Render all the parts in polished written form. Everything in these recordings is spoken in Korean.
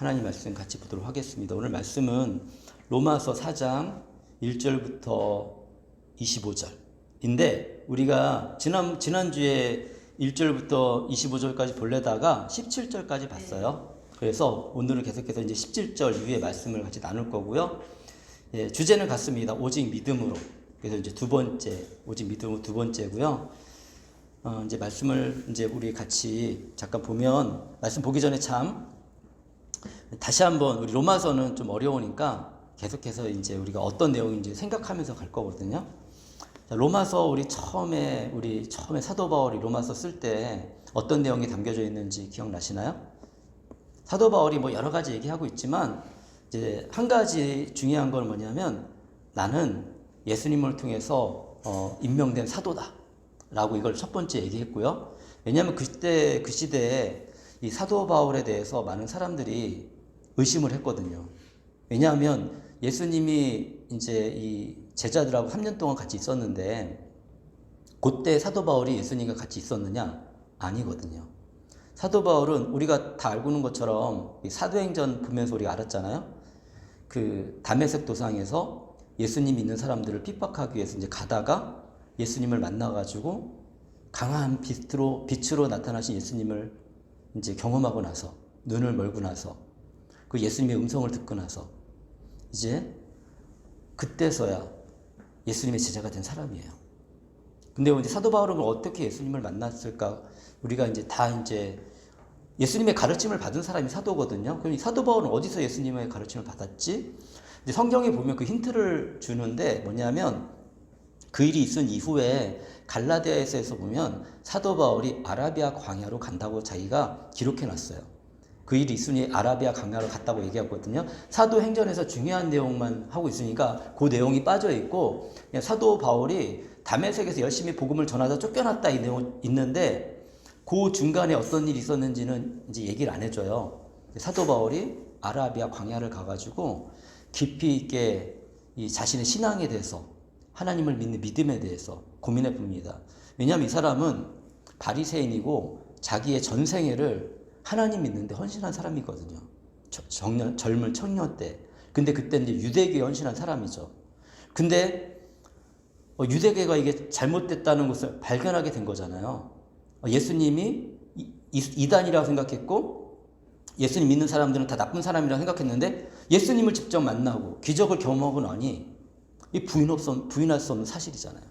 하나님 말씀 같이 보도록 하겠습니다. 오늘 말씀은 로마서 4장 1절부터 25절인데 우리가 지난주에 1절부터 25절까지 보려다가 17절까지 봤어요. 그래서 오늘은 계속해서 이제 17절 이후의 말씀을 같이 나눌 거고요. 예, 주제는 같습니다. 오직 믿음으로. 그래서 이제 오직 믿음으로 두 번째고요. 이제 말씀을 이제 우리 같이 잠깐 보면, 말씀 보기 전에 다시 한번 우리 로마서는 좀 어려우니까 계속해서 이제 우리가 어떤 내용인지 생각하면서 갈 거거든요. 자, 로마서 우리 처음에 사도 바울이 로마서 쓸 때 어떤 내용이 담겨져 있는지 기억나시나요? 사도 바울이 뭐 여러 가지 얘기하고 있지만 이제 한 가지 중요한 건 뭐냐면, 나는 예수님을 통해서 임명된 사도다 라고 이걸 첫 번째 얘기했고요. 왜냐하면 그때 그 시대에 이 사도 바울에 대해서 많은 사람들이 의심을 했거든요. 왜냐하면 예수님이 이제 이 제자들하고 3년 동안 같이 있었는데, 그때 사도 바울이 예수님과 같이 있었느냐? 아니거든요. 사도 바울은 우리가 다 알고 있는 것처럼 사도행전 보면서 우리가 알았잖아요. 그 다메섹 도상에서 예수님 믿는 사람들을 핍박하기 위해서 이제 가다가 예수님을 만나가지고 강한 빛으로 나타나신 예수님을 이제 경험하고 나서, 눈을 멀고 나서, 그 예수님의 음성을 듣고 나서 이제 그때서야 예수님의 제자가 된 사람이에요. 근데 이제 사도 바울은 어떻게 예수님을 만났을까? 우리가 이제 예수님의 가르침을 받은 사람이 사도거든요. 그럼 사도 바울은 어디서 예수님의 가르침을 받았지? 이제 성경에 보면 그 힌트를 주는데 뭐냐면, 그 일이 있은 이후에 갈라디아에서 보면 사도 바울이 아라비아 광야로 간다고 자기가 기록해 놨어요. 그 일이 있으니 아라비아 광야로 갔다고 얘기하거든요. 사도행전에서 중요한 내용만 하고 있으니까 그 내용이 빠져 있고, 그냥 사도 바울이 다메섹에서 열심히 복음을 전하다 쫓겨났다 이 내용 있는데, 그 중간에 어떤 일이 있었는지는 이제 얘기를 안 해줘요. 사도 바울이 아라비아 광야를 가가지고 깊이 있게 이 자신의 신앙에 대해서, 하나님을 믿는 믿음에 대해서 고민해 봅니다. 왜냐하면 이 사람은 바리새인이고 자기의 전생애를 하나님 믿는데 헌신한 사람이거든요. 젊은 청년 때. 근데 그때 이제 유대교에 헌신한 사람이죠. 근데 유대교가 이게 잘못됐다는 것을 발견하게 된 거잖아요. 예수님이 이단이라고 생각했고, 예수님 믿는 사람들은 다 나쁜 사람이라고 생각했는데, 예수님을 직접 만나고 기적을 경험하고 나니 이 부인할 수 없는 사실이잖아요.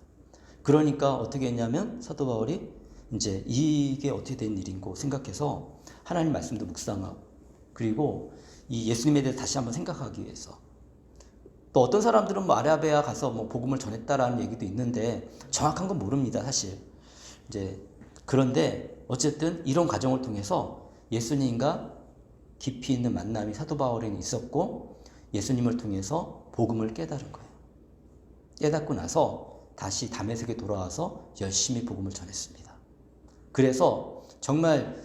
그러니까 어떻게 했냐면, 사도 바울이 이제 이게 어떻게 된 일인고 생각해서 하나님 말씀도 묵상하고, 그리고 이 예수님에 대해서 다시 한번 생각하기 위해서, 또 어떤 사람들은 뭐 아라비아 가서 뭐 복음을 전했다라는 얘기도 있는데 정확한 건 모릅니다, 사실. 그런데 어쨌든 이런 과정을 통해서 예수님과 깊이 있는 만남이 사도 바울에는 있었고, 예수님을 통해서 복음을 깨달은 거예요. 깨닫고 나서 다시 다메섹에 돌아와서 열심히 복음을 전했습니다. 그래서 정말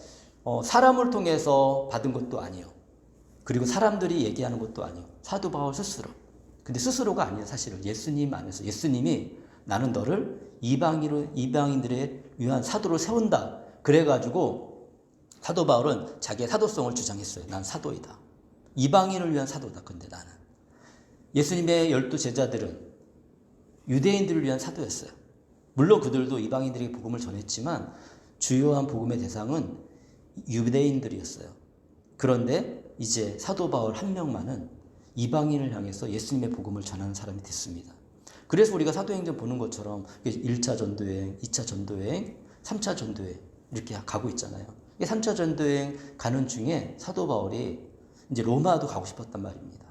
사람을 통해서 받은 것도 아니에요. 그리고 사람들이 얘기하는 것도 아니에요. 사도 바울 스스로. 근데 스스로가 아니에요, 사실은. 예수님 안에서. 예수님이 나는 너를 이방인들에 위한 사도로 세운다. 그래가지고 사도 바울은 자기의 사도성을 주장했어요. 난 사도이다. 이방인을 위한 사도다. 근데 나는. 예수님의 12 제자들은 유대인들을 위한 사도였어요. 물론 그들도 이방인들에게 복음을 전했지만 주요한 복음의 대상은 유대인들이었어요. 그런데 이제 사도 바울 한 명만은 이방인을 향해서 예수님의 복음을 전하는 사람이 됐습니다. 그래서 우리가 사도행전 보는 것처럼 1차 전도여행, 2차 전도여행, 3차 전도여행 이렇게 가고 있잖아요. 3차 전도여행 가는 중에 사도 바울이 이제 로마도 가고 싶었단 말입니다.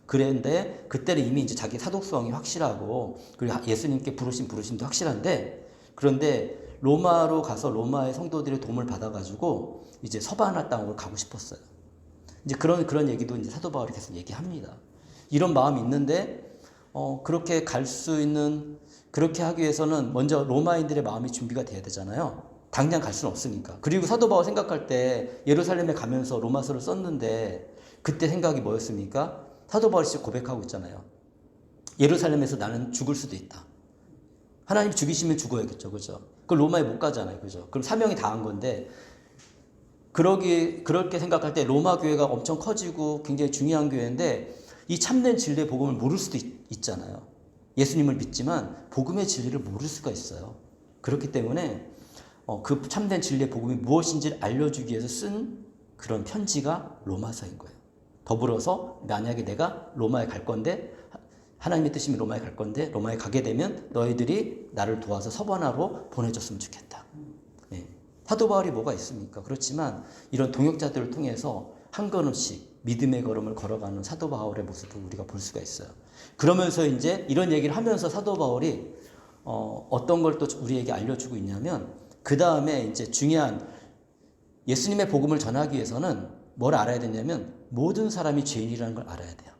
그런데 그때는 이미 이제 자기 사도성이 확실하고, 그리고 예수님께 부르심도 확실한데, 그런데 로마로 가서 로마의 성도들의 도움을 받아가지고 이제 서바나 땅으로 가고 싶었어요. 이제 그런 얘기도 이제 사도 바울이 계속 얘기합니다. 이런 마음이 있는데, 그렇게 하기 위해서는 먼저 로마인들의 마음이 준비가 돼야 되잖아요. 당장 갈 수는 없으니까. 그리고 사도 바울 생각할 때 예루살렘에 가면서 로마서를 썼는데, 그때 생각이 뭐였습니까? 사도 바울이 고백하고 있잖아요. 예루살렘에서 나는 죽을 수도 있다. 하나님 죽이시면 죽어야겠죠, 그죠? 그 로마에 못 가잖아요, 그죠? 그럼 사명이 다한 건데, 그렇게 생각할 때 로마 교회가 엄청 커지고 굉장히 중요한 교회인데 이 참된 진리의 복음을 모를 수도 있잖아요. 예수님을 믿지만 복음의 진리를 모를 수가 있어요. 그렇기 때문에 그 참된 진리의 복음이 무엇인지를 알려주기 위해서 쓴 그런 편지가 로마서인 거예요. 더불어서 만약에 내가 로마에 갈 건데 하나님의 뜻이면 로마에 갈 건데 로마에 가게 되면 너희들이 나를 도와서 서번하러 보내줬으면 좋겠다. 네. 사도 바울이 뭐가 있습니까? 그렇지만 이런 동역자들을 통해서 한 걸음씩 믿음의 걸음을 걸어가는 사도 바울의 모습을 우리가 볼 수가 있어요. 그러면서 이제 이런 얘기를 하면서 사도 바울이 어떤 걸 또 우리에게 알려주고 있냐면 그 다음에 이제 중요한 예수님의 복음을 전하기 위해서는 뭘 알아야 되냐면 모든 사람이 죄인이라는 걸 알아야 돼요.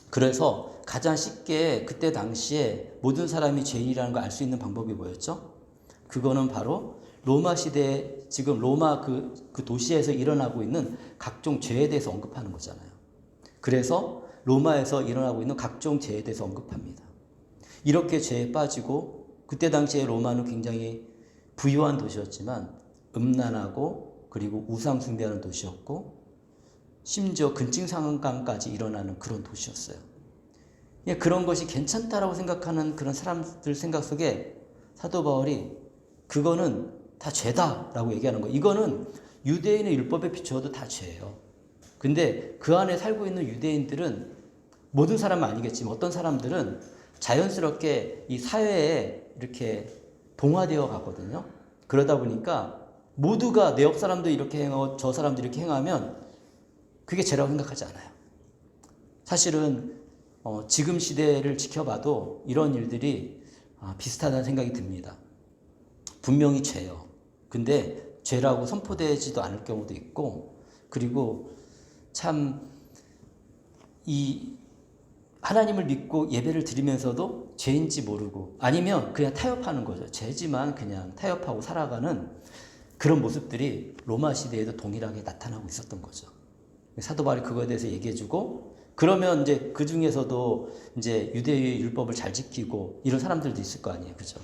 그래서 가장 쉽게 그때 당시에 모든 사람이 죄인이라는 걸 알 수 있는 방법이 뭐였죠? 그거는 바로 로마 시대에 지금 로마 그 도시에서 일어나고 있는 각종 죄에 대해서 언급하는 거잖아요. 그래서 로마에서 일어나고 있는 각종 죄에 대해서 언급합니다. 이렇게 죄에 빠지고 그때 당시에 로마는 굉장히 부유한 도시였지만 음란하고 그리고 우상 숭배하는 도시였고 심지어 근친상간까지 일어나는 그런 도시였어요. 그런 것이 괜찮다라고 생각하는 그런 사람들 생각 속에 사도 바울이 그거는 다 죄다라고 얘기하는 거예요. 이거는 유대인의 율법에 비추어도 다 죄예요. 근데 그 안에 살고 있는 유대인들은 모든 사람은 아니겠지만 어떤 사람들은 자연스럽게 이 사회에 이렇게 동화되어 가거든요. 그러다 보니까 모두가 내 옆 사람도 이렇게 행하고 저 사람도 이렇게 행하면 그게 죄라고 생각하지 않아요. 사실은 지금 시대를 지켜봐도 이런 일들이 비슷하다는 생각이 듭니다. 분명히 죄요. 근데 죄라고 선포되지도 않을 경우도 있고 그리고 참 이 하나님을 믿고 예배를 드리면서도 죄인지 모르고 아니면 그냥 타협하는 거죠. 죄지만 그냥 타협하고 살아가는 그런 모습들이 로마 시대에도 동일하게 나타나고 있었던 거죠. 사도 바울이 그거에 대해서 얘기해주고 그러면 이제 그 중에서도 이제 유대의 율법을 잘 지키고 이런 사람들도 있을 거 아니에요, 그죠?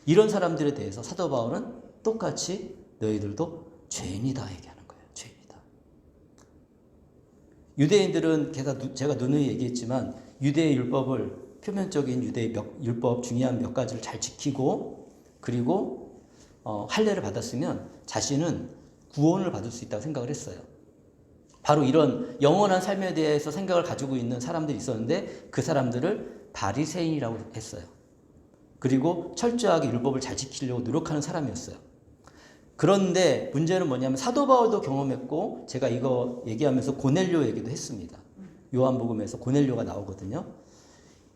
이런 사람들에 대해서 사도 바울은 똑같이 너희들도 죄인이다 얘기하는 거예요. 죄인이다. 유대인들은 제가 누누이 얘기했지만 유대의 율법을 표면적인 유대의 율법 중요한 몇 가지를 잘 지키고 그리고 할례를 받았으면 자신은 구원을 받을 수 있다고 생각을 했어요. 바로 이런 영원한 삶에 대해서 생각을 가지고 있는 사람들이 있었는데 그 사람들을 바리새인이라고 했어요. 그리고 철저하게 율법을 잘 지키려고 노력하는 사람이었어요. 그런데 문제는 뭐냐면 사도 바울도 경험했고 제가 이거 얘기하면서 고넬료 얘기도 했습니다. 요한복음에서 고넬료가 나오거든요.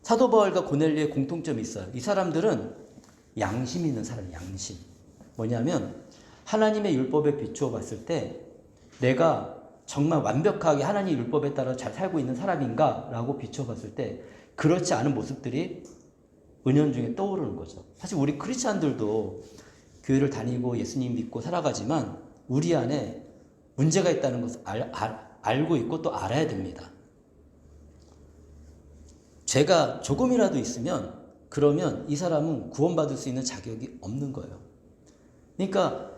사도 바울과 고넬료의 공통점이 있어요. 이 사람들은 양심 있는 사람이에요. 양심. 뭐냐면 하나님의 율법에 비추어 봤을 때 내가 정말 완벽하게 하나님 율법에 따라 잘 살고 있는 사람인가? 라고 비춰봤을 때 그렇지 않은 모습들이 은연중에 떠오르는 거죠. 사실 우리 크리스찬들도 교회를 다니고 예수님 믿고 살아가지만 우리 안에 문제가 있다는 것을 알고 있고 또 알아야 됩니다. 죄가 조금이라도 있으면 그러면 이 사람은 구원받을 수 있는 자격이 없는 거예요. 그러니까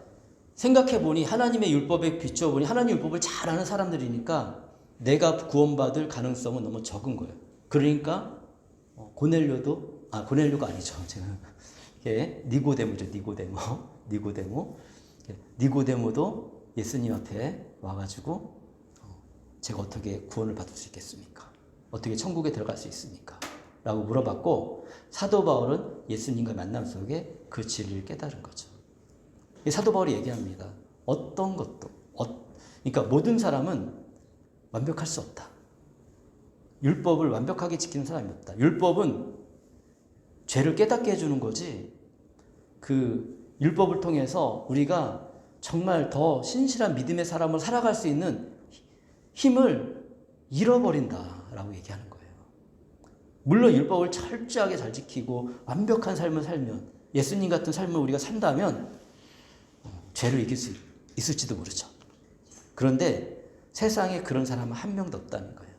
생각해보니 하나님의 율법에 비춰보니 하나님 율법을 잘 아는 사람들이니까 내가 구원받을 가능성은 너무 적은 거예요. 그러니까 고넬료가 아니죠. 제가 니고데모죠. 니고데모도 예수님 앞에 와가지고 제가 어떻게 구원을 받을 수 있겠습니까? 어떻게 천국에 들어갈 수 있습니까? 라고 물어봤고 사도 바울은 예수님과 만남 속에 그 진리를 깨달은 거죠. 사도 바울이 얘기합니다. 어떤 것도 그러니까 모든 사람은 완벽할 수 없다. 율법을 완벽하게 지키는 사람이 없다. 율법은 죄를 깨닫게 해주는 거지 그 율법을 통해서 우리가 정말 더 신실한 믿음의 사람을 살아갈 수 있는 힘을 잃어버린다라고 얘기하는 거예요. 물론 율법을 철저하게 잘 지키고 완벽한 삶을 살면 예수님 같은 삶을 우리가 산다면 죄를 이길 수 있을지도 모르죠. 그런데 세상에 그런 사람은 한 명도 없다는 거예요.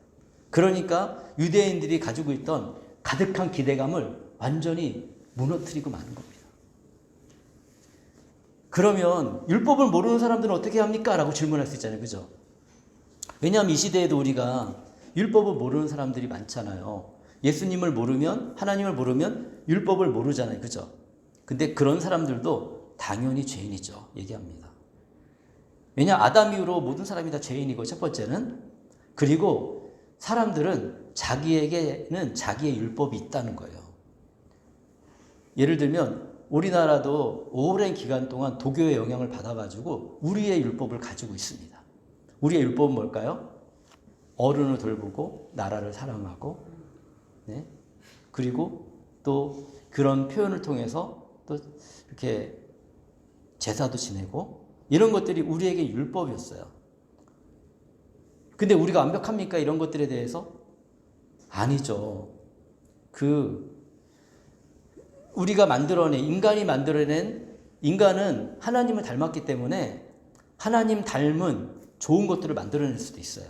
그러니까 유대인들이 가지고 있던 가득한 기대감을 완전히 무너뜨리고 마는 겁니다. 그러면 율법을 모르는 사람들은 어떻게 합니까? 라고 질문할 수 있잖아요. 그죠? 왜냐하면 이 시대에도 우리가 율법을 모르는 사람들이 많잖아요. 예수님을 모르면, 하나님을 모르면 율법을 모르잖아요. 그죠? 근데 그런 사람들도 당연히 죄인이죠. 얘기합니다. 왜냐, 아담 이후로 모든 사람이 다 죄인이고, 첫 번째는. 그리고 사람들은 자기에게는 자기의 율법이 있다는 거예요. 예를 들면 우리나라도 오랜 기간 동안 도교의 영향을 받아가지고 우리의 율법을 가지고 있습니다. 우리의 율법은 뭘까요? 어른을 돌보고 나라를 사랑하고, 네? 그리고 또 그런 표현을 통해서 또 이렇게 제사도 지내고, 이런 것들이 우리에게 율법이었어요. 근데 우리가 완벽합니까? 이런 것들에 대해서? 아니죠. 우리가 인간이 만들어낸, 인간은 하나님을 닮았기 때문에 하나님 닮은 좋은 것들을 만들어낼 수도 있어요.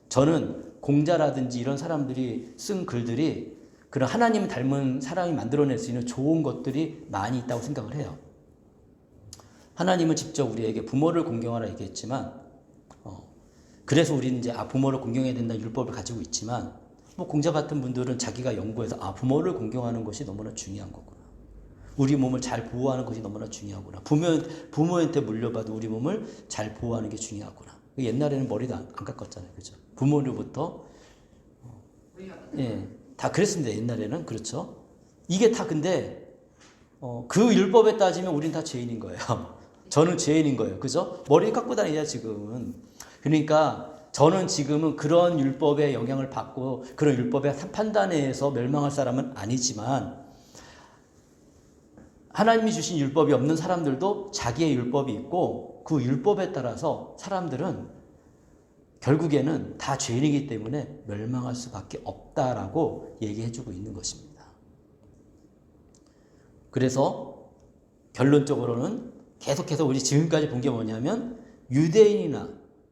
저는 공자라든지 이런 사람들이 쓴 글들이 그런 하나님을 닮은 사람이 만들어낼 수 있는 좋은 것들이 많이 있다고 생각을 해요. 하나님은 직접 우리에게 부모를 공경하라 얘기했지만, 그래서 우리는 이제 부모를 공경해야 된다는 율법을 가지고 있지만, 뭐 공자 같은 분들은 자기가 연구해서 부모를 공경하는 것이 너무나 중요한 거구나. 우리 몸을 잘 보호하는 것이 너무나 중요하구나. 부모한테 물려받은 우리 몸을 잘 보호하는 게 중요하구나. 옛날에는 머리도 안 깎았잖아요. 그죠? 부모로부터. 예, 다 그랬습니다. 옛날에는. 그렇죠? 이게 다 근데, 그 율법에 따지면 우린 다 죄인인 거예요. 저는 죄인인 거예요. 그죠? 머리 깎고 다니자, 지금은. 그러니까 저는 지금은 그런 율법의 영향을 받고 그런 율법의 판단에 의해서 멸망할 사람은 아니지만, 하나님이 주신 율법이 없는 사람들도 자기의 율법이 있고, 그 율법에 따라서 사람들은 결국에는 다 죄인이기 때문에 멸망할 수밖에 없다라고 얘기해주고 있는 것입니다. 그래서 결론적으로는 계속해서 우리 지금까지 본 게 뭐냐면, 유대인이나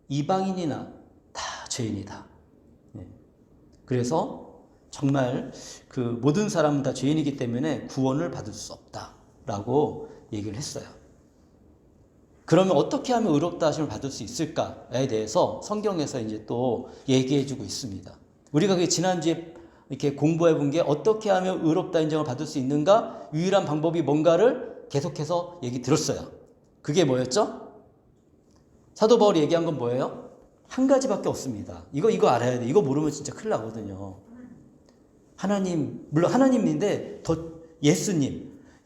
이방인이나 다 죄인이다. 그래서 정말 그 모든 사람은 다 죄인이기 때문에 구원을 받을 수 없다라고 얘기를 했어요. 그러면 어떻게 하면 의롭다 하심을 받을 수 있을까에 대해서 성경에서 이제 또 얘기해주고 있습니다. 우리가 지난주에 이렇게 공부해 본 게 어떻게 하면 의롭다 인정을 받을 수 있는가? 유일한 방법이 뭔가를 계속해서 얘기 들었어요. 그게 뭐였죠? 사도 바울이 얘기한 건 뭐예요? 한 가지밖에 없습니다. 이거 알아야 돼. 이거 모르면 진짜 큰일 나거든요. 물론 하나님인데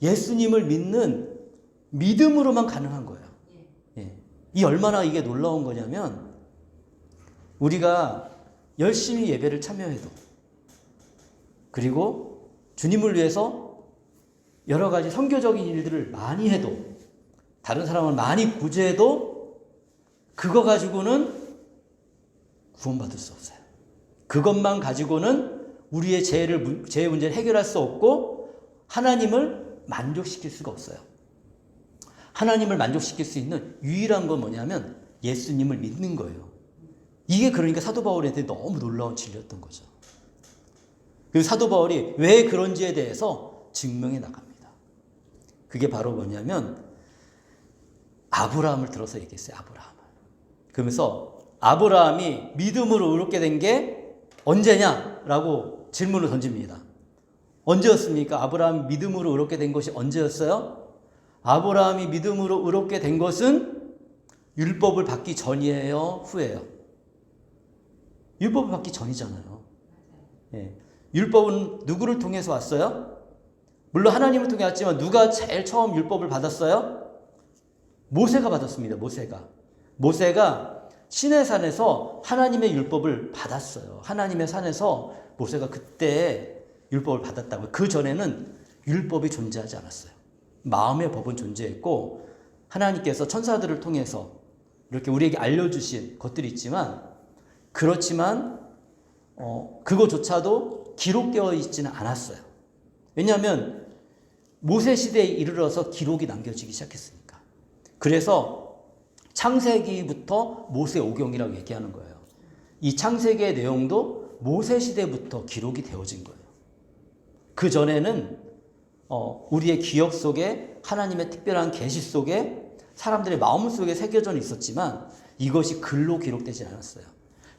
예수님을 믿는 믿음으로만 가능한 거예요. 예. 이 얼마나 이게 놀라운 거냐면, 우리가 열심히 예배를 참여해도, 그리고 주님을 위해서 여러 가지 선교적인 일들을 많이 해도, 다른 사람을 많이 구제해도 그거 가지고는 구원받을 수 없어요. 그것만 가지고는 우리의 죄의 문제를 해결할 수 없고 하나님을 만족시킬 수가 없어요. 하나님을 만족시킬 수 있는 유일한 건 뭐냐면 예수님을 믿는 거예요. 이게 그러니까 사도 바울한테 너무 놀라운 진리였던 거죠. 그 사도 바울이 왜 그런지에 대해서 증명해 나갑니다. 그게 바로 뭐냐면 아브라함을 들어서 얘기했어요. 아브라함을. 그러면서 아브라함이 믿음으로 의롭게 된 게 언제냐라고 질문을 던집니다. 언제였습니까? 아브라함이 믿음으로 의롭게 된 것이 언제였어요? 아브라함이 믿음으로 의롭게 된 것은 율법을 받기 전이에요? 후예요? 율법을 받기 전이잖아요. 예. 율법은 누구를 통해서 왔어요? 물론 하나님을 통해 왔지만 누가 제일 처음 율법을 받았어요? 모세가 받았습니다. 모세가 시내산에서 하나님의 율법을 받았어요. 하나님의 산에서 모세가 그때 율법을 받았다고요. 그 전에는 율법이 존재하지 않았어요. 마음의 법은 존재했고 하나님께서 천사들을 통해서 이렇게 우리에게 알려주신 것들이 있지만, 그렇지만 그거조차도 기록되어 있지는 않았어요. 왜냐하면 모세 시대에 이르러서 기록이 남겨지기 시작했으니까. 그래서 창세기부터 모세오경이라고 얘기하는 거예요. 이 창세기의 내용도 모세 시대부터 기록이 되어진 거예요. 그 전에는 우리의 기억 속에 하나님의 특별한 계시 속에 사람들의 마음속에 새겨져 있었지만 이것이 글로 기록되지 않았어요.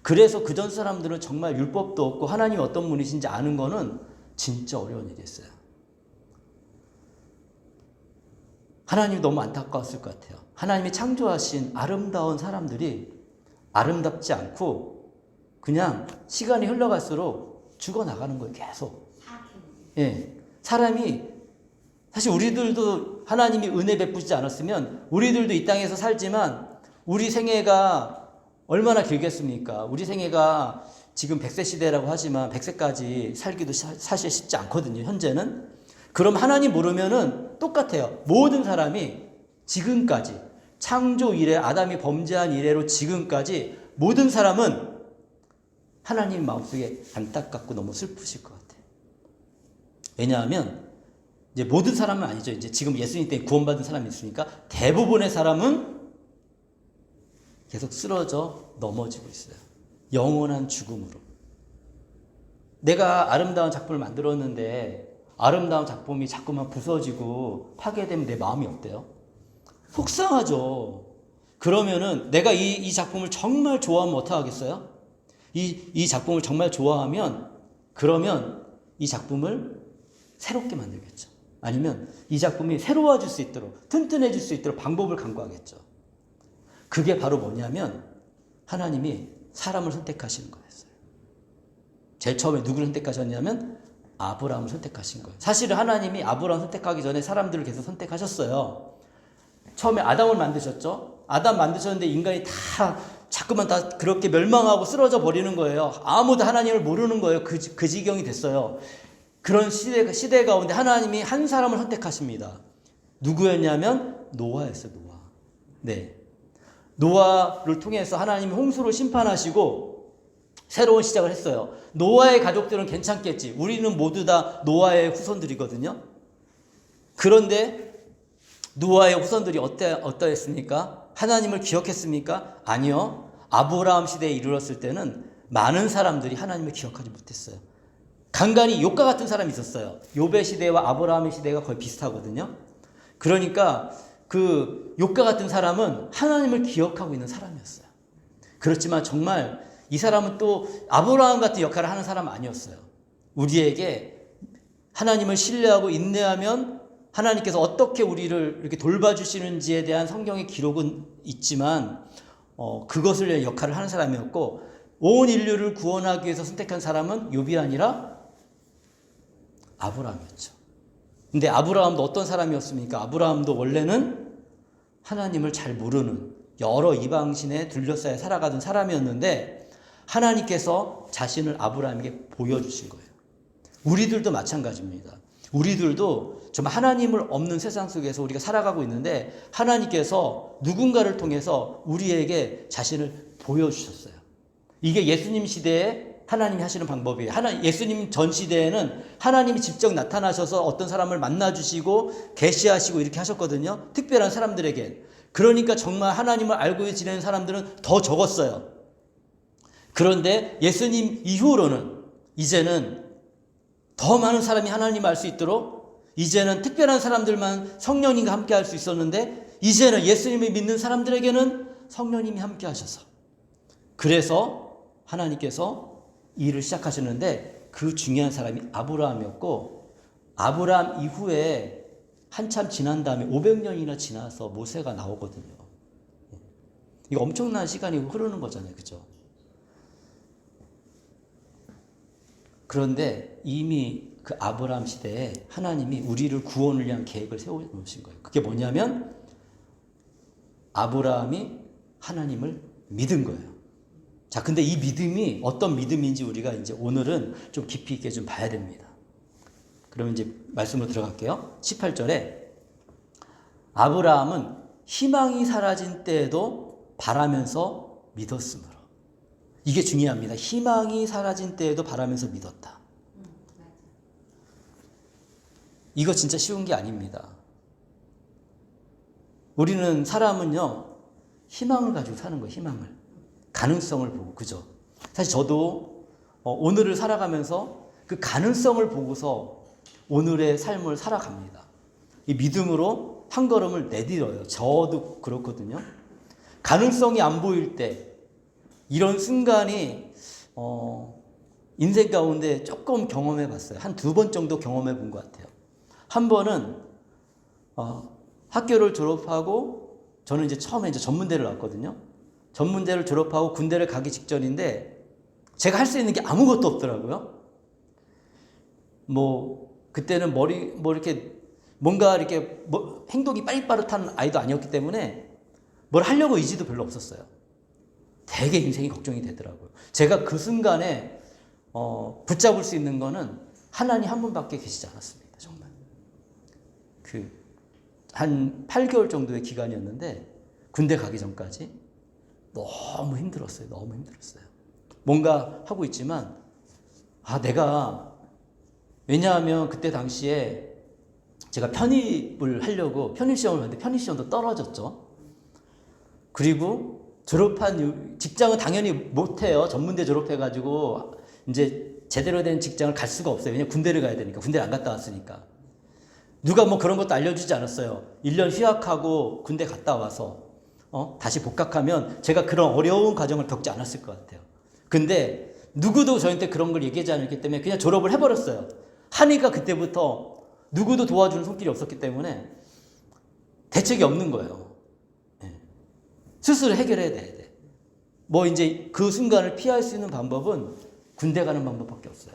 그래서 그전 사람들은 정말 율법도 없고 하나님이 어떤 분이신지 아는 거는 진짜 어려운 일이었어요. 하나님이 너무 안타까웠을 것 같아요. 하나님이 창조하신 아름다운 사람들이 아름답지 않고 그냥 시간이 흘러갈수록 죽어나가는 거예요. 계속. 예, 사람이 사실 우리들도 하나님이 은혜 베푸시지 않았으면 우리들도 이 땅에서 살지만 우리 생애가 얼마나 길겠습니까? 우리 생애가 지금 100세 시대라고 하지만 100세까지 살기도 사실 쉽지 않거든요. 현재는. 그럼 하나님 모르면은 똑같아요. 모든 사람이 지금까지 창조 이래 아담이 범죄한 이래로 지금까지 모든 사람은 하나님 마음속에 안타깝고 너무 슬프실 것 같아요. 왜냐하면 이제 모든 사람은 아니죠. 이제 지금 예수님 때문에 구원받은 사람이 있으니까 대부분의 사람은 계속 쓰러져 넘어지고 있어요. 영원한 죽음으로. 내가 아름다운 작품을 만들었는데 아름다운 작품이 자꾸만 부서지고 파괴되면 내 마음이 어때요? 속상하죠. 그러면은 내가 이 작품을 정말 좋아하면 어떡하겠어요? 이 작품을 정말 좋아하면 그러면 이 작품을 새롭게 만들겠죠. 아니면 이 작품이 새로워질 수 있도록 튼튼해질 수 있도록 방법을 강구하겠죠. 그게 바로 뭐냐면 하나님이 사람을 선택하시는 거였어요. 제일 처음에 누구를 선택하셨냐면 아브라함을 선택하신 거예요. 사실은 하나님이 아브라함 선택하기 전에 사람들을 계속 선택하셨어요. 처음에 아담을 만드셨죠. 아담 만드셨는데 인간이 자꾸만 다 그렇게 멸망하고 쓰러져 버리는 거예요. 아무도 하나님을 모르는 거예요. 그 지경이 됐어요. 그런 시대 가운데 하나님이 한 사람을 선택하십니다. 누구였냐면 노아였어요. 노아. 네. 노아를 통해서 하나님이 홍수로 심판하시고 새로운 시작을 했어요. 노아의 가족들은 괜찮겠지. 우리는 모두 다 노아의 후손들이거든요. 그런데 노아의 후손들이 어떠했습니까? 하나님을 기억했습니까? 아니요. 아브라함 시대에 이르렀을 때는 많은 사람들이 하나님을 기억하지 못했어요. 간간히 욥과 같은 사람이 있었어요. 욥의 시대와 아브라함의 시대가 거의 비슷하거든요. 그러니까 그 욥과 같은 사람은 하나님을 기억하고 있는 사람이었어요. 그렇지만 정말 이 사람은 또 아브라함 같은 역할을 하는 사람은 아니었어요. 우리에게 하나님을 신뢰하고 인내하면 하나님께서 어떻게 우리를 이렇게 돌봐주시는지에 대한 성경의 기록은 있지만 그것을 위한 역할을 하는 사람이었고 온 인류를 구원하기 위해서 선택한 사람은 욥이 아니라 아브라함이었죠. 근데 아브라함도 어떤 사람이었습니까? 아브라함도 원래는 하나님을 잘 모르는 여러 이방신에 둘러싸여 살아가던 사람이었는데 하나님께서 자신을 아브라함에게 보여주신 거예요. 우리들도 마찬가지입니다. 우리들도 정말 하나님을 없는 세상 속에서 우리가 살아가고 있는데 하나님께서 누군가를 통해서 우리에게 자신을 보여주셨어요. 이게 예수님 시대에 하나님이 하시는 방법이에요. 예수님 전 시대에는 하나님이 직접 나타나셔서 어떤 사람을 만나주시고 계시하시고 이렇게 하셨거든요. 특별한 사람들에게. 그러니까 정말 하나님을 알고 지내는 사람들은 더 적었어요. 그런데 예수님 이후로는 이제는 더 많은 사람이 하나님을 알 수 있도록 이제는 특별한 사람들만 성령님과 함께 할 수 있었는데 이제는 예수님을 믿는 사람들에게는 성령님이 함께 하셔서 그래서 하나님께서 일을 시작하셨는데 그 중요한 사람이 아브라함이었고 아브라함 이후에 한참 지난 다음에 500년이나 지나서 모세가 나오거든요. 이거 엄청난 시간이 흐르는 거잖아요. 그죠? 그런데 이미 그 아브라함 시대에 하나님이 우리를 구원을 위한 계획을 세워놓으신 거예요. 그게 뭐냐면 아브라함이 하나님을 믿은 거예요. 자, 근데 이 믿음이 어떤 믿음인지 우리가 이제 오늘은 좀 깊이 있게 좀 봐야 됩니다. 그러면 이제 말씀으로 들어갈게요. 18절에 아브라함은 희망이 사라진 때에도 바라면서 믿었으므로. 이게 중요합니다. 희망이 사라진 때에도 바라면서 믿었다. 이거 진짜 쉬운 게 아닙니다. 우리는 사람은요, 희망을 가지고 사는 거예요, 희망을. 가능성을 보고, 그죠? 사실 저도 오늘을 살아가면서 그 가능성을 보고서 오늘의 삶을 살아갑니다. 이 믿음으로 한 걸음을 내딛어요. 저도 그렇거든요. 가능성이 안 보일 때 이런 순간이 인생 가운데 조금 경험해 봤어요. 한 2번 정도 경험해 본 것 같아요. 한 번은 학교를 졸업하고 저는 이제 처음에 이제 전문대를 나왔거든요. 전문대를 졸업하고 군대를 가기 직전인데 제가 할 수 있는 게 아무것도 없더라고요. 뭐 그때는 뭐 이렇게 뭔가 이렇게 행동이 빠릿빠릿한 아이도 아니었기 때문에 뭘 하려고 의지도 별로 없었어요. 되게 인생이 걱정이 되더라고요. 제가 그 순간에 붙잡을 수 있는 거는 하나님 한 분밖에 계시지 않았습니다. 정말. 한 8개월 정도의 기간이었는데 군대 가기 전까지 너무 힘들었어요. 너무 힘들었어요. 뭔가 하고 있지만 내가 왜냐하면 그때 당시에 제가 편입을 하려고 편입시험을 봤는데 편입시험도 떨어졌죠. 그리고 졸업한 직장은 당연히 못해요. 전문대 졸업해가지고 이제 제대로 된 직장을 갈 수가 없어요. 왜냐면 군대를 가야 되니까. 군대를 안 갔다 왔으니까. 누가 뭐 그런 것도 알려주지 않았어요. 1년 휴학하고 군대 갔다 와서 다시 복학하면 제가 그런 어려운 과정을 겪지 않았을 것 같아요. 근데 누구도 저한테 그런 걸 얘기하지 않았기 때문에 그냥 졸업을 해버렸어요. 하니까 그때부터 누구도 도와주는 손길이 없었기 때문에 대책이 없는 거예요. 스스로 해결해야 돼. 뭐 이제 그 순간을 피할 수 있는 방법은 군대 가는 방법밖에 없어요.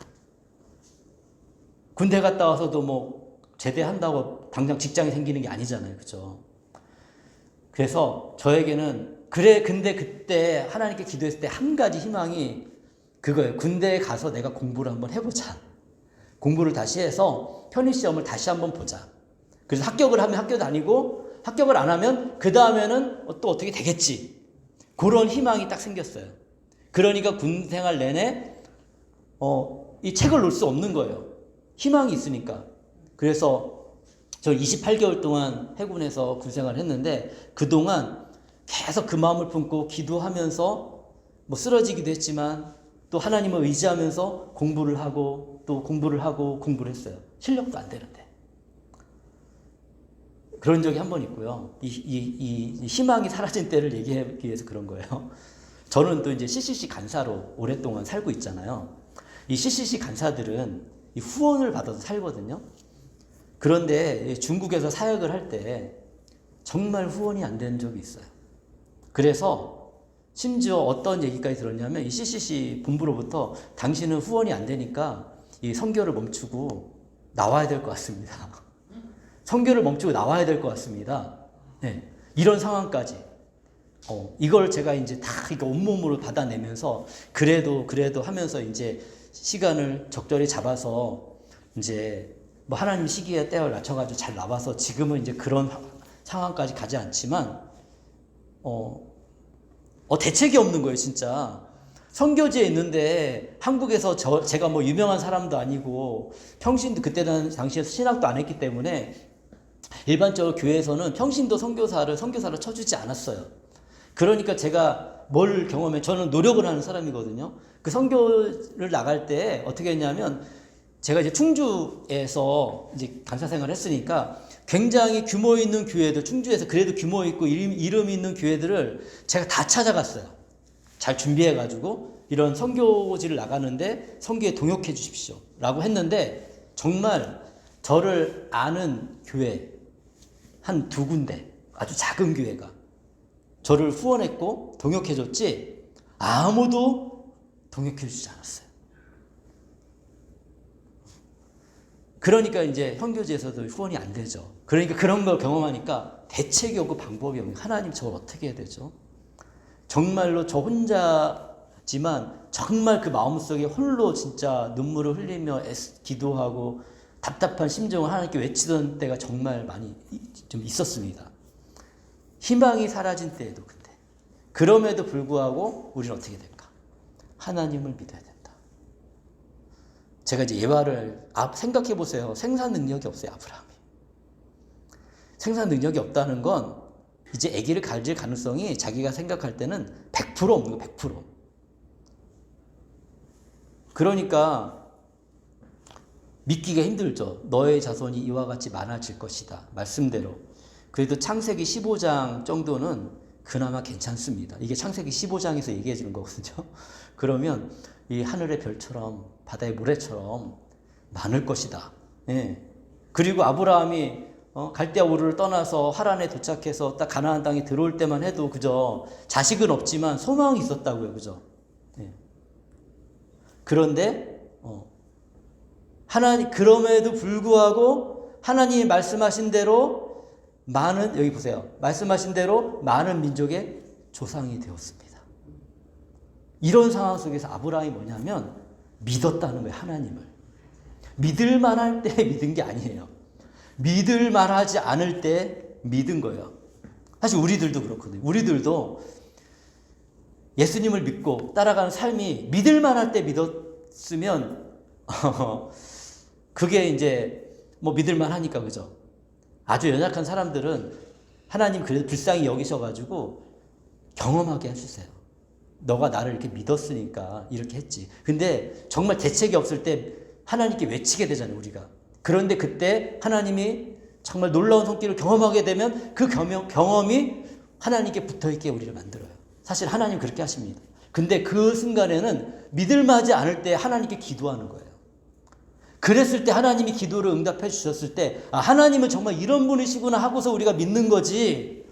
군대 갔다 와서도 뭐 제대한다고 당장 직장이 생기는 게 아니잖아요. 그죠? 그래서 저에게는 근데 그때 하나님께 기도했을 때 한 가지 희망이 그거예요. 군대에 가서 내가 공부를 한번 해보자. 공부를 다시 해서 편입시험을 다시 한번 보자. 그래서 합격을 하면 학교 다니고 합격을 안 하면 그 다음에는 또 어떻게 되겠지. 그런 희망이 딱 생겼어요. 그러니까 군 생활 내내 이 책을 놓을 수 없는 거예요. 희망이 있으니까. 그래서 저 28개월 동안 해군에서 군 생활을 했는데 그동안 계속 그 마음을 품고 기도하면서 뭐 쓰러지기도 했지만 또 하나님을 의지하면서 공부를 하고 또 공부를 하고 공부를 했어요. 실력도 안 되는데. 그런 적이 한 번 있고요. 이 희망이 사라진 때를 얘기하기 위해서 그런 거예요. 저는 또 이제 CCC 간사로 오랫동안 살고 있잖아요. 이 CCC 간사들은 이 후원을 받아서 살거든요. 그런데 중국에서 사역을 할 때 정말 후원이 안 되는 적이 있어요. 그래서 심지어 어떤 얘기까지 들었냐면 이 CCC 본부로부터 당신은 후원이 안 되니까 이 선교를 멈추고 나와야 될 것 같습니다. 선교를 멈추고 나와야 될 것 같습니다. 네, 이런 상황까지. 이걸 제가 이제 다 이거 온몸으로 받아내면서 그래도 하면서 이제 시간을 적절히 잡아서 이제 뭐 하나님 시기에 때를 낮춰가지고 잘 나와서 지금은 이제 그런 상황까지 가지 않지만 대책이 없는 거예요, 진짜. 선교지에 있는데 한국에서 제가 뭐 유명한 사람도 아니고 평신도 그때 당시에 신학도 안 했기 때문에 일반적으로 교회에서는 평신도 선교사를 쳐주지 않았어요. 그러니까 제가 뭘 경험해, 저는 노력을 하는 사람이거든요. 그 선교를 나갈 때 어떻게 했냐면 제가 이제 충주에서 이제 간사 생활을 했으니까 굉장히 규모 있는 교회들, 충주에서 그래도 규모 있고 이름 있는 교회들을 제가 다 찾아갔어요. 잘 준비해가지고 이런 선교지를 나가는데 선교에 동역해 주십시오 라고 했는데 정말 저를 아는 교회 한 2군데 아주 작은 교회가 저를 후원했고 동역해 줬지 아무도 동역해 주지 않았어요. 그러니까 이제 선교지에서도 후원이 안 되죠. 그러니까 그런 걸 경험하니까 대책이 없고 방법이 없는 하나님 저걸 어떻게 해야 되죠? 정말로 저 혼자지만 정말 그 마음속에 홀로 진짜 눈물을 흘리며 기도하고 답답한 심정을 하나님께 외치던 때가 정말 많이 좀 있었습니다. 희망이 사라진 때에도 근데 그럼에도 불구하고 우리는 어떻게 될까? 하나님을 믿어야 된다. 제가 이제 예화를 생각해 보세요. 생산 능력이 없어요, 아브라함이. 생산 능력이 없다는 건 이제 아기를 가질 가능성이 자기가 생각할 때는 100% 없는 거예요, 100%. 그러니까 믿기가 힘들죠. 너의 자손이 이와 같이 많아질 것이다. 말씀대로. 그래도 창세기 15장 정도는 그나마 괜찮습니다. 이게 창세기 15장에서 얘기해 주는 거거든요. 그러면 이 하늘의 별처럼 바다의 모래처럼 많을 것이다. 예. 그리고 아브라함이 갈대아 우르를 떠나서 하란에 도착해서 딱 가나안 땅에 들어올 때만 해도 그저 자식은 없지만 소망이 있었다고요. 그죠? 예. 그런데 하나님 그럼에도 불구하고 하나님이 말씀하신 대로 많은 여기 보세요. 말씀하신 대로 많은 민족의 조상이 되었습니다. 이런 상황 속에서 아브라함이 뭐냐면 믿었다는 거예요. 하나님을. 믿을 만할 때 믿은 게 아니에요. 믿을 만하지 않을 때 믿은 거예요. 사실 우리들도 그렇거든요. 우리들도 예수님을 믿고 따라가는 삶이 믿을 만할 때 믿었으면 그게 이제 뭐 믿을 만하니까 그죠. 아주 연약한 사람들은 하나님 그래도 불쌍히 여기셔가지고 경험하게 해주세요. 너가 나를 이렇게 믿었으니까 이렇게 했지. 근데 정말 대책이 없을 때 하나님께 외치게 되잖아요, 우리가. 그런데 그때 하나님이 정말 놀라운 손길을 경험하게 되면 그 경험이 하나님께 붙어있게 우리를 만들어요. 사실 하나님 그렇게 하십니다. 근데 그 순간에는 믿을만하지 않을 때 하나님께 기도하는 거예요. 그랬을 때 하나님이 기도를 응답해 주셨을 때 하나님은 정말 이런 분이시구나 하고서 우리가 믿는 거지.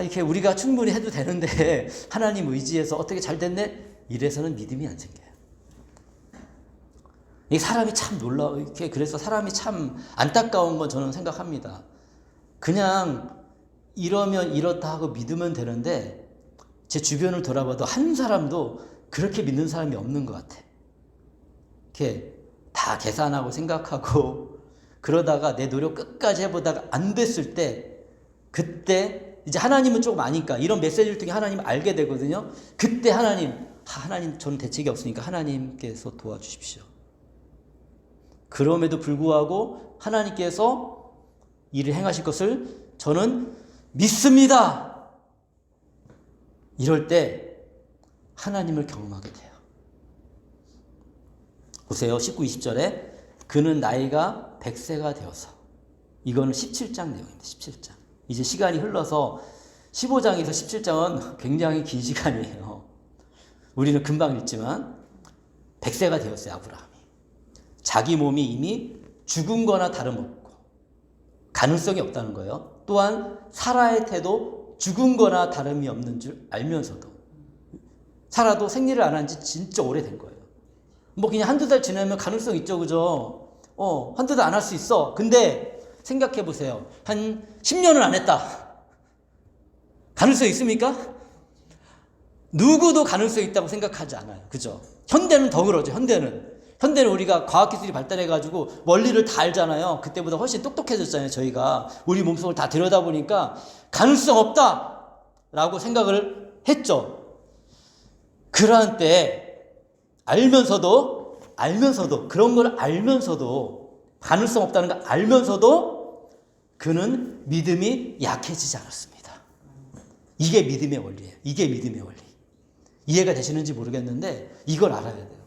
이렇게 우리가 충분히 해도 되는데 하나님 의지해서 어떻게 잘 됐네? 이래서는 믿음이 안 생겨요. 이 사람이 참 놀라워. 이렇게 그래서 사람이 참 안타까운 건 저는 생각합니다. 그냥 이러면 이렇다 하고 믿으면 되는데 제 주변을 돌아봐도 한 사람도 그렇게 믿는 사람이 없는 것 같아. 이렇게 다 계산하고 생각하고 그러다가 내 노력 끝까지 해보다가 안 됐을 때 그때 이제 하나님은 조금 아니까 이런 메시지를 통해 하나님 알게 되거든요. 그때 하나님 저는 대책이 없으니까 하나님께서 도와주십시오. 그럼에도 불구하고 하나님께서 일을 행하실 것을 저는 믿습니다. 이럴 때 하나님을 경험하게 돼요. 보세요. 19, 20절에 그는 나이가 100세가 되어서 이거는 17장 내용입니다. 17장. 이제 시간이 흘러서 15장에서 17장은 굉장히 긴 시간이에요. 우리는 금방 읽지만 100세가 되었어요. 아브라함이. 자기 몸이 이미 죽은 거나 다름없고 가능성이 없다는 거예요. 또한 사라의 태도 죽은 거나 다름이 없는 줄 알면서도 사라도 생리를 안 한 지 진짜 오래된 거예요. 뭐 그냥 한두 달 지나면 가능성 있죠. 그죠? 한두 달 안 할 수 있어. 근데 생각해 보세요. 한 10년을 안 했다. 가능성 있습니까? 누구도 가능성 있다고 생각하지 않아요. 그죠? 현대는 더 그러죠. 현대는 우리가 과학기술이 발달해가지고 원리를 다 알잖아요. 그때보다 훨씬 똑똑해졌잖아요. 저희가 우리 몸속을 다 들여다보니까 가능성 없다라고 생각을 했죠. 그러한 때 알면서도 그런 걸 알면서도 가능성 없다는 걸 알면서도 그는 믿음이 약해지지 않았습니다. 이게 믿음의 원리예요. 이게 믿음의 원리. 이해가 되시는지 모르겠는데 이걸 알아야 돼요.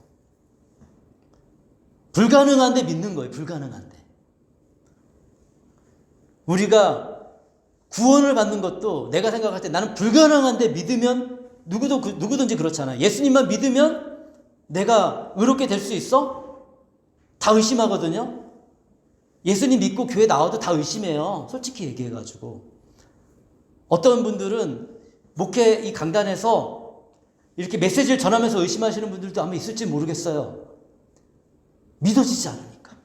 불가능한데 믿는 거예요. 불가능한데. 우리가 구원을 받는 것도 내가 생각할 때 나는 불가능한데 믿으면 누구든지 그렇잖아요. 예수님만 믿으면 내가 의롭게 될 수 있어? 다 의심하거든요. 예수님 믿고 교회 나와도 다 의심해요. 솔직히 얘기해가지고. 어떤 분들은 목회 이 강단에서 이렇게 메시지를 전하면서 의심하시는 분들도 아마 있을지 모르겠어요. 믿어지지 않으니까.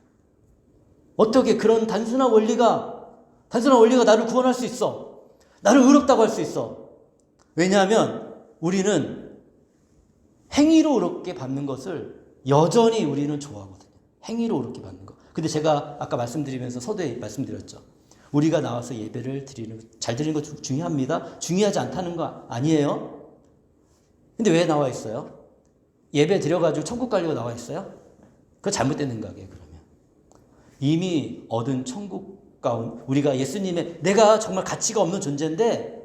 어떻게 그런 단순한 원리가 나를 구원할 수 있어? 나를 의롭다고 할 수 있어? 왜냐하면 우리는 행위로 의롭게 받는 것을 여전히 우리는 좋아하거든요. 행위로 의롭게 받는 거. 근데 제가 아까 말씀드리면서 서두에 말씀드렸죠. 우리가 나와서 예배를 잘 드리는 거 중요합니다. 중요하지 않다는 거 아니에요. 근데 왜 나와 있어요? 예배 드려가지고 천국 가려고 나와 있어요? 그거 잘못된 생각이에요. 그러면 이미 얻은 천국 가운 우리가 내가 정말 가치가 없는 존재인데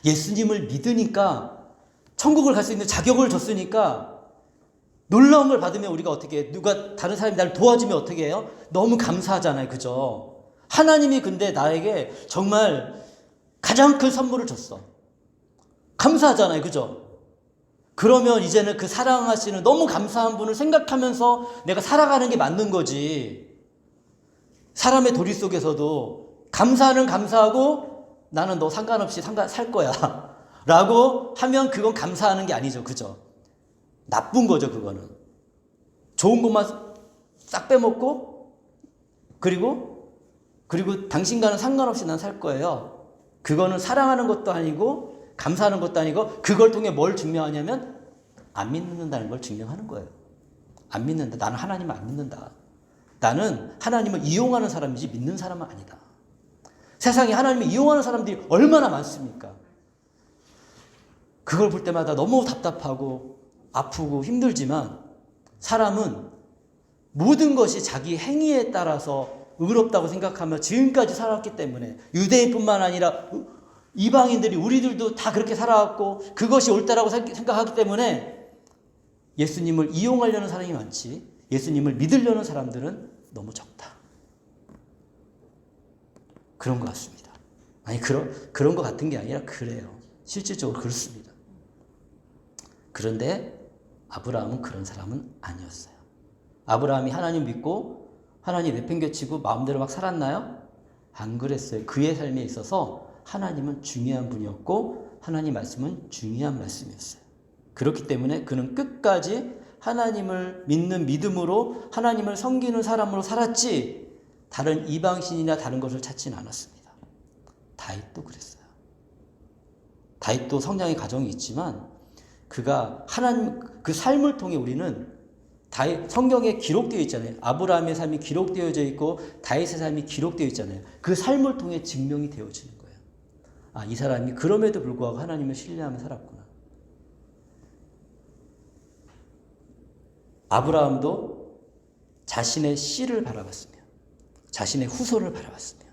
예수님을 믿으니까 천국을 갈 수 있는 자격을 줬으니까 놀라운 걸 받으면 우리가 어떻게 해요? 다른 사람이 나를 도와주면 어떻게 해요? 너무 감사하잖아요. 그죠? 하나님이 근데 나에게 정말 가장 큰 선물을 줬어. 감사하잖아요. 그죠? 그러면 이제는 그 사랑하시는 너무 감사한 분을 생각하면서 내가 살아가는 게 맞는 거지. 사람의 도리 속에서도 감사는 감사하고 나는 너 상관없이 살 거야 라고 하면 그건 감사하는 게 아니죠. 그죠? 나쁜 거죠. 그거는. 좋은 것만 싹 빼먹고 그리고 당신과는 상관없이 난 살 거예요. 그거는 사랑하는 것도 아니고 감사하는 것도 아니고 그걸 통해 뭘 증명하냐면 안 믿는다는 걸 증명하는 거예요. 안 믿는다. 나는 하나님을 안 믿는다. 나는 하나님을 이용하는 사람이지 믿는 사람은 아니다. 세상에 하나님을 이용하는 사람들이 얼마나 많습니까? 그걸 볼 때마다 너무 답답하고 아프고 힘들지만 사람은 모든 것이 자기 행위에 따라서 의롭다고 생각하며 지금까지 살았기 때문에 유대인뿐만 아니라 이방인들이 우리들도 다 그렇게 살아왔고 그것이 옳다라고 생각하기 때문에 예수님을 이용하려는 사람이 많지 예수님을 믿으려는 사람들은 너무 적다. 그런 것 같습니다. 아니 그런 것 같은 게 아니라 그래요. 실질적으로 그렇습니다. 그런데 아브라함은 그런 사람은 아니었어요. 아브라함이 하나님 믿고 하나님 내팽개치고 마음대로 막 살았나요? 안 그랬어요. 그의 삶에 있어서 하나님은 중요한 분이었고 하나님 말씀은 중요한 말씀이었어요. 그렇기 때문에 그는 끝까지 하나님을 믿는 믿음으로 하나님을 섬기는 사람으로 살았지 다른 이방신이나 다른 것을 찾지는 않았습니다. 다윗도 그랬어요. 다윗도 성장의 과정이 있지만 그가 하나님 그 삶을 통해 우리는 성경에 기록되어 있잖아요. 아브라함의 삶이 기록되어져 있고 다윗의 삶이 기록되어 있잖아요. 그 삶을 통해 증명이 되어지는 거예요. 아, 이 사람이 그럼에도 불구하고 하나님을 신뢰하며 살았구나. 아브라함도 자신의 씨를 바라봤으며 자신의 후손을 바라봤으며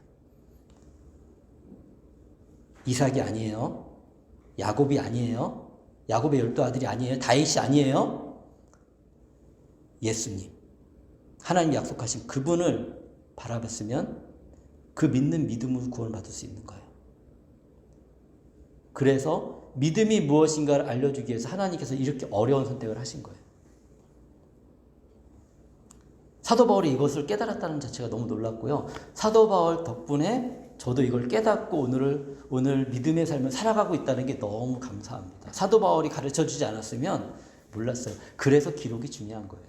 이삭이 아니에요. 야곱이 아니에요. 야곱의 12아들이 아니에요. 다윗이 아니에요. 예수님, 하나님 약속하신 그분을 바라봤으면 그 믿는 믿음으로 구원을 받을 수 있는 거예요. 그래서 믿음이 무엇인가를 알려주기 위해서 하나님께서 이렇게 어려운 선택을 하신 거예요. 사도 바울이 이것을 깨달았다는 자체가 너무 놀랍고요. 사도 바울 덕분에 저도 이걸 깨닫고 오늘 믿음의 삶을 살아가고 있다는 게 너무 감사합니다. 사도 바울이 가르쳐주지 않았으면 몰랐어요. 그래서 기록이 중요한 거예요.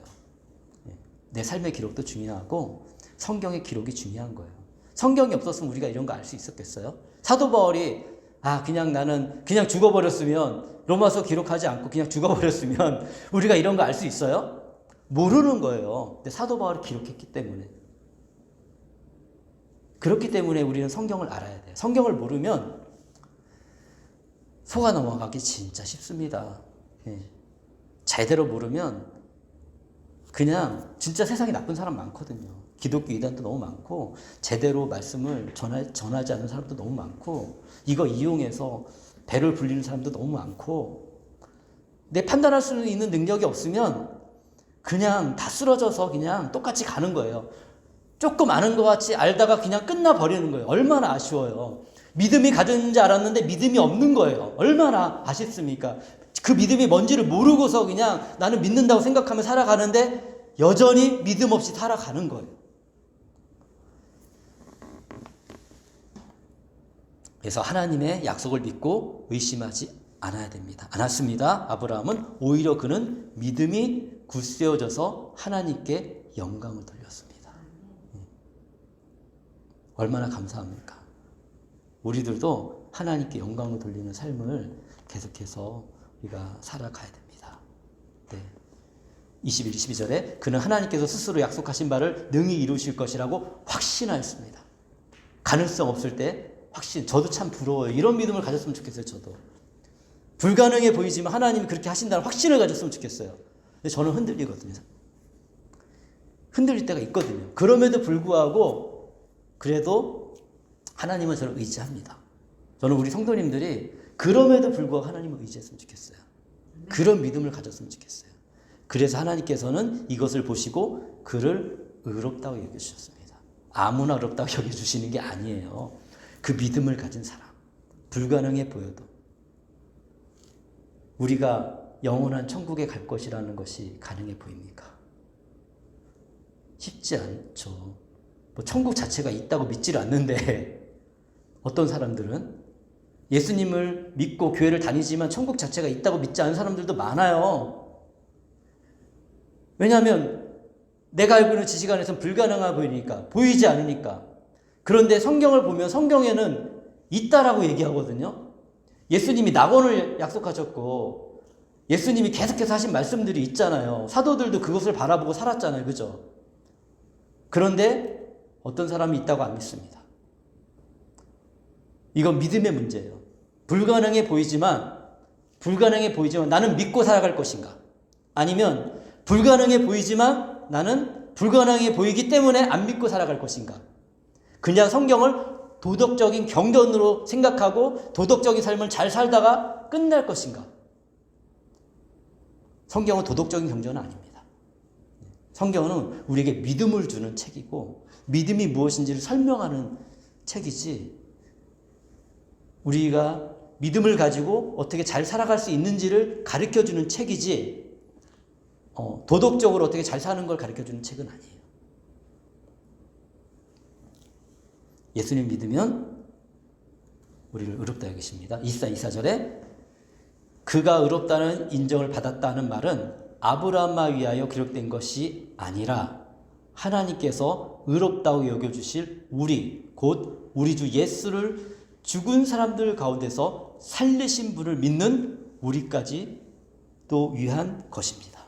내 삶의 기록도 중요하고 성경의 기록이 중요한 거예요. 성경이 없었으면 우리가 이런 거 알 수 있었겠어요? 사도 바울이 나는 그냥 죽어버렸으면 로마서 기록하지 않고 그냥 죽어버렸으면 우리가 이런 거 알 수 있어요? 모르는 거예요. 근데 사도 바울이 기록했기 때문에. 그렇기 때문에 우리는 성경을 알아야 돼요. 성경을 모르면 속아 넘어가기 진짜 쉽습니다. 제대로 모르면 그냥 진짜 세상에 나쁜 사람 많거든요. 기독교 이단도 너무 많고 제대로 말씀을 전하지 않는 사람도 너무 많고 이거 이용해서 배를 불리는 사람도 너무 많고 내 판단할 수 있는 능력이 없으면 그냥 다 쓰러져서 그냥 똑같이 가는 거예요. 조금 아는 것 같이 알다가 그냥 끝나버리는 거예요. 얼마나 아쉬워요. 믿음이 가졌는지 알았는데 믿음이 없는 거예요. 얼마나 아쉽습니까? 그 믿음이 뭔지를 모르고서 그냥 나는 믿는다고 생각하며 살아가는데 여전히 믿음 없이 살아가는 거예요. 그래서 하나님의 약속을 믿고 의심하지 않아야 됩니다. 않았습니다. 아브라함은 오히려 그는 믿음이 굳세어져서 하나님께 영광을 돌렸습니다. 얼마나 감사합니까? 우리들도 하나님께 영광을 돌리는 삶을 계속해서 우리가 살아가야 됩니다. 네. 21, 22절에 그는 하나님께서 스스로 약속하신 바를 능히 이루실 것이라고 확신하였습니다. 가능성 없을 때 확신. 저도 참 부러워요. 이런 믿음을 가졌으면 좋겠어요. 저도. 불가능해 보이지만 하나님이 그렇게 하신다는 확신을 가졌으면 좋겠어요. 근데 저는 흔들리거든요. 흔들릴 때가 있거든요. 그럼에도 불구하고 그래도 하나님은 저를 의지합니다. 저는 우리 성도님들이 그럼에도 불구하고 하나님을 의지했으면 좋겠어요. 그런 믿음을 가졌으면 좋겠어요. 그래서 하나님께서는 이것을 보시고 그를 의롭다고 여겨주셨습니다. 아무나 어렵다고 여겨주시는 게 아니에요. 그 믿음을 가진 사람. 불가능해 보여도 우리가 영원한 천국에 갈 것이라는 것이 가능해 보입니까? 쉽지 않죠. 뭐 천국 자체가 있다고 믿지를 않는데 어떤 사람들은 예수님을 믿고 교회를 다니지만 천국 자체가 있다고 믿지 않은 사람들도 많아요. 왜냐하면 내가 알고 있는 지식 안에서는 불가능해 보이니까, 보이지 않으니까. 그런데 성경을 보면 성경에는 있다라고 얘기하거든요. 예수님이 낙원을 약속하셨고 예수님이 계속해서 하신 말씀들이 있잖아요. 사도들도 그것을 바라보고 살았잖아요. 그죠? 그런데 어떤 사람이 있다고 안 믿습니다. 이건 믿음의 문제예요. 불가능해 보이지만 나는 믿고 살아갈 것인가? 아니면 불가능해 보이지만 나는 불가능해 보이기 때문에 안 믿고 살아갈 것인가? 그냥 성경을 도덕적인 경전으로 생각하고 도덕적인 삶을 잘 살다가 끝날 것인가? 성경은 도덕적인 경전은 아닙니다. 성경은 우리에게 믿음을 주는 책이고 믿음이 무엇인지를 설명하는 책이지, 우리가 믿음을 가지고 어떻게 잘 살아갈 수 있는지를 가르쳐주는 책이지, 도덕적으로 어떻게 잘 사는 걸 가르쳐주는 책은 아니에요. 예수님 믿으면 우리를 의롭다 여기십니다. 24절에 그가 의롭다는 인정을 받았다는 말은 아브라함만 위하여 기록된 것이 아니라 하나님께서 의롭다고 여겨주실 우리, 곧 우리 주 예수를 죽은 사람들 가운데서 살리신 분을 믿는 우리까지 또 위한 것입니다.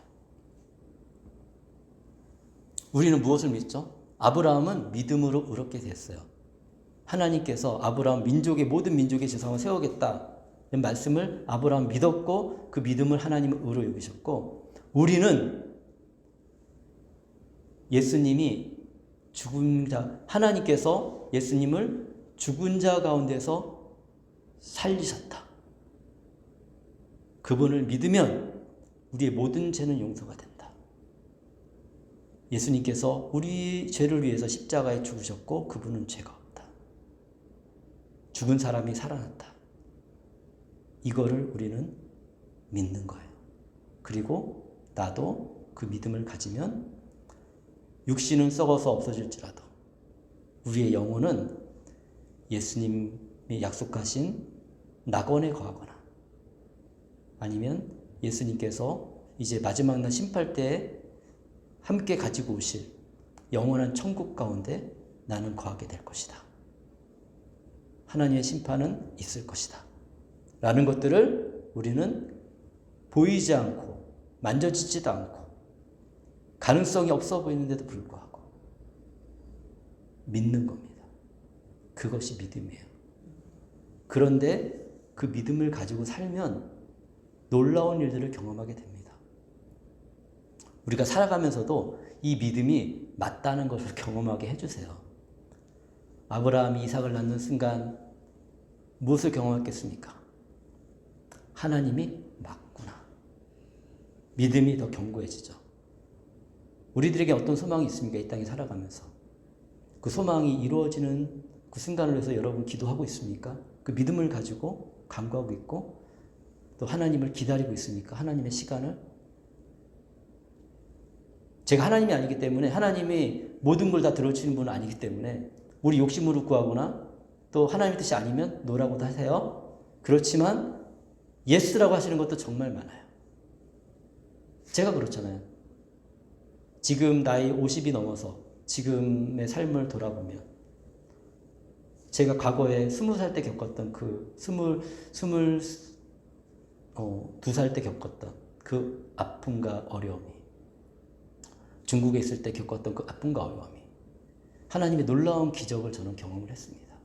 우리는 무엇을 믿죠? 아브라함은 믿음으로 의롭게 됐어요. 하나님께서 아브라함 모든 민족의 제사장을 세우겠다는 말씀을 아브라함 믿었고 그 믿음을 하나님은 의로 여기셨고, 우리는 예수님이 죽은 자, 하나님께서 예수님을 죽은 자 가운데서 살리셨다. 그분을 믿으면 우리의 모든 죄는 용서가 된다. 예수님께서 우리 죄를 위해서 십자가에 죽으셨고 그분은 죄가 없다. 죽은 사람이 살아났다. 이거를 우리는 믿는 거예요. 그리고 나도 그 믿음을 가지면 육신은 썩어서 없어질지라도 우리의 영혼은 예수님이 약속하신 낙원에 거하거나 아니면 예수님께서 이제 마지막 날 심판 때에 함께 가지고 오실 영원한 천국 가운데 나는 거하게 될 것이다. 하나님의 심판은 있을 것이다. 라는 것들을 우리는 보이지 않고 만져지지도 않고 가능성이 없어 보이는데도 불구하고 믿는 겁니다. 그것이 믿음이에요. 그런데 그 믿음을 가지고 살면 놀라운 일들을 경험하게 됩니다. 우리가 살아가면서도 이 믿음이 맞다는 것을 경험하게 해주세요. 아브라함이 이삭을 낳는 순간 무엇을 경험했겠습니까? 하나님이 맞구나. 믿음이 더 견고해지죠. 우리들에게 어떤 소망이 있습니까? 이 땅에 살아가면서. 그 소망이 이루어지는 그 순간을 위해서 여러분 기도하고 있습니까? 그 믿음을 가지고 간구하고 있고 또 하나님을 기다리고 있습니까? 하나님의 시간을. 제가 하나님이 아니기 때문에, 하나님이 모든 걸 다 들어주시는 분은 아니기 때문에 우리 욕심으로 구하거나 또 하나님의 뜻이 아니면 노라고도 하세요. 그렇지만 예스라고 하시는 것도 정말 많아요. 제가 그렇잖아요. 지금 나이 50이 넘어서 지금의 삶을 돌아보면 제가 과거에 20살 때 겪었던 그 22살 때 겪었던 그 아픔과 어려움이, 중국에 있을 때 겪었던 그 아픔과 어려움이 하나님의 놀라운 기적을 저는 경험을 했습니다.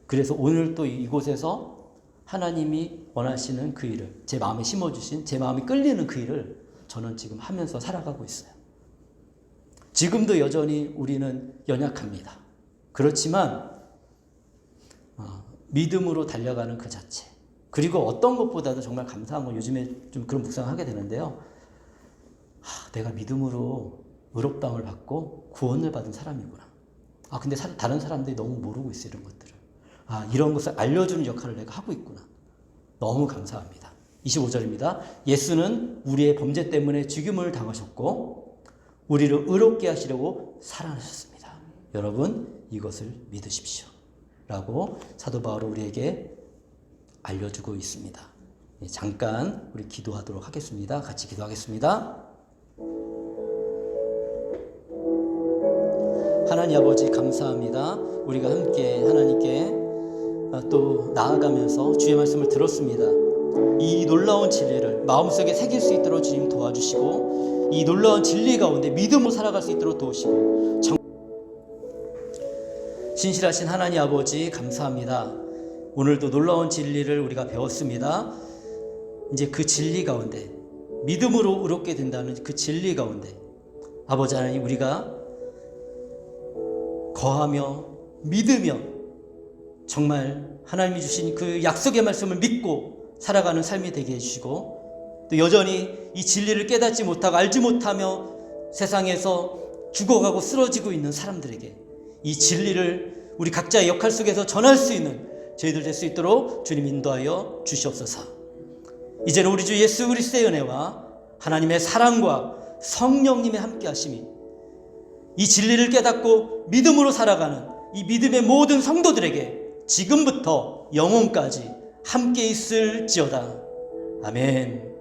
그래서 오늘 또 이곳에서 하나님이 원하시는 그 일을, 제 마음에 심어주신, 제 마음이 끌리는 그 일을 저는 지금 하면서 살아가고 있어요. 지금도 여전히 우리는 연약합니다. 그렇지만 믿음으로 달려가는 그 자체, 그리고 어떤 것보다도 정말 감사한 건 요즘에 좀 그런 묵상을 하게 되는데요. 내가 믿음으로 의롭다함을 받고 구원을 받은 사람이구나. 근데 다른 사람들이 너무 모르고 있어요, 이런 것들을. 이런 것을 알려주는 역할을 내가 하고 있구나. 너무 감사합니다. 25절입니다. 예수는 우리의 범죄 때문에 죽임을 당하셨고 우리를 의롭게 하시려고 살아나셨습니다. 여러분, 이것을 믿으십시오. 라고 사도 바울은 우리에게 알려주고 있습니다. 잠깐 우리 기도하도록 하겠습니다. 같이 기도하겠습니다. 하나님 아버지 감사합니다. 우리가 함께 하나님께 또 나아가면서 주의 말씀을 들었습니다. 이 놀라운 진리를 마음속에 새길 수 있도록 주님 도와주시고 이 놀라운 진리 가운데 믿음으로 살아갈 수 있도록 도우시고 신실하신 하나님 아버지 감사합니다. 오늘도 놀라운 진리를 우리가 배웠습니다. 이제 그 진리 가운데 믿음으로 의롭게 된다는 그 진리 가운데 아버지 하나님 우리가 거하며 믿으며 정말 하나님이 주신 그 약속의 말씀을 믿고 살아가는 삶이 되게 해주시고 또 여전히 이 진리를 깨닫지 못하고 알지 못하며 세상에서 죽어가고 쓰러지고 있는 사람들에게 이 진리를 우리 각자의 역할 속에서 전할 수 있는 저희들 될 수 있도록 주님 인도하여 주시옵소서. 이제는 우리 주 예수 그리스도의 은혜와 하나님의 사랑과 성령님의 함께하심이 이 진리를 깨닫고 믿음으로 살아가는 이 믿음의 모든 성도들에게 지금부터 영원까지 함께 있을지어다. 아멘.